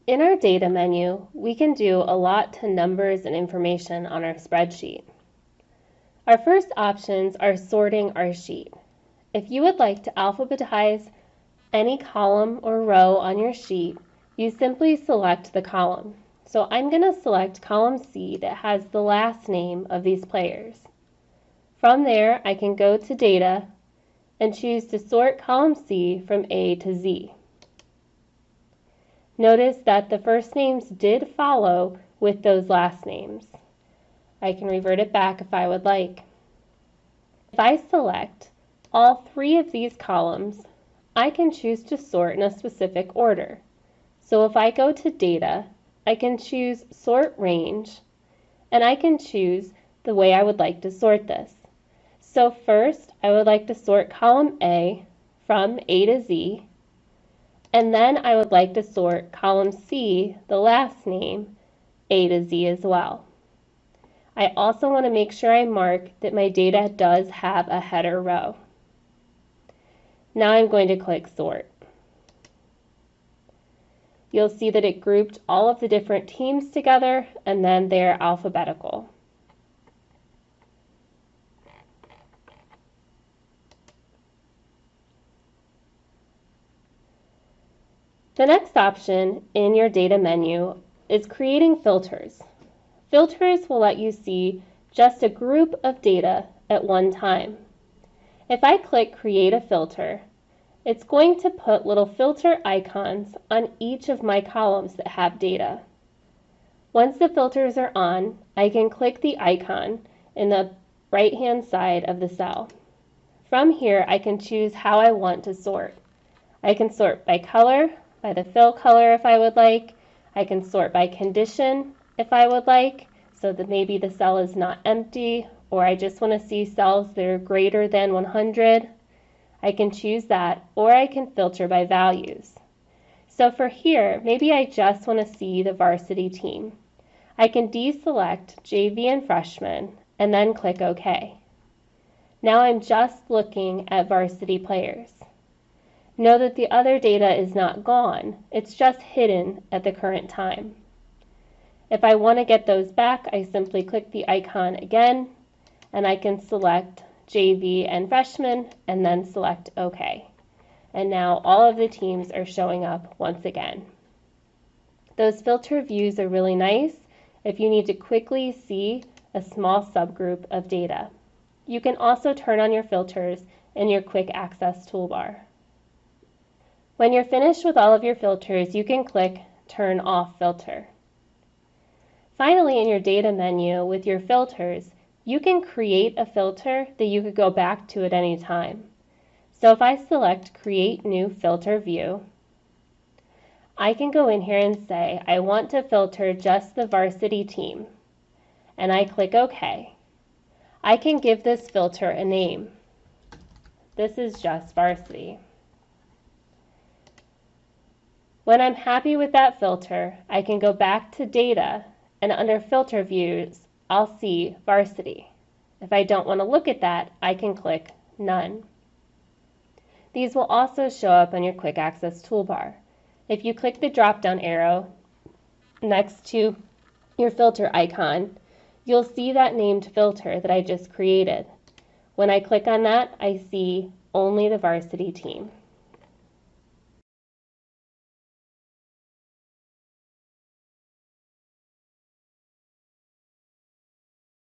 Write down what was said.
In our data menu, we can do a lot to numbers and information on our spreadsheet. Our first options are sorting our sheet. If you would like to alphabetize any column or row on your sheet, you simply select the column. So I'm going to select column C that has the last name of these players. From there, I can go to Data and choose to sort column C from A to Z. Notice that the first names did follow with those last names. I can revert it back if I would like. If I select all three of these columns, I can choose to sort in a specific order. So if I go to Data, I can choose Sort Range, and I can choose the way I would like to sort this. So first, I would like to sort column A from A to Z, and then I would like to sort column C, the last name, A to Z as well. I also want to make sure I mark that my data does have a header row. Now I'm going to click Sort. You'll see that it grouped all of the different teams together, and then they're alphabetical. The next option in your data menu is creating filters. Filters will let you see just a group of data at one time. If I click Create a Filter, it's going to put little filter icons on each of my columns that have data. Once the filters are on, I can click the icon in the right-hand side of the cell. From here, I can choose how I want to sort. I can sort by color, by the fill color if I would like. I can sort by condition if I would like, so that maybe the cell is not empty, or I just want to see cells that are greater than 100. I can choose that, or I can filter by values. So for here, maybe I just want to see the varsity team. I can deselect JV and freshman and then click OK. Now I'm just looking at varsity players. Know that the other data is not gone, it's just hidden at the current time. If I want to get those back, I simply click the icon again, and I can select JV and freshman and then select OK. And now all of the teams are showing up once again. Those filter views are really nice if you need to quickly see a small subgroup of data. You can also turn on your filters in your quick access toolbar. When you're finished with all of your filters, you can click Turn Off Filter. Finally, in your data menu with your filters, you can create a filter that you could go back to at any time. So if I select Create New Filter View, I can go in here and say I want to filter just the varsity team, and I click OK. I can give this filter a name. This is just varsity. When I'm happy with that filter, I can go back to Data, and under Filter Views, I'll see varsity. If I don't want to look at that, I can click None. These will also show up on your Quick Access toolbar. If you click the drop-down arrow next to your filter icon, you'll see that named filter that I just created. When I click on that, I see only the varsity team.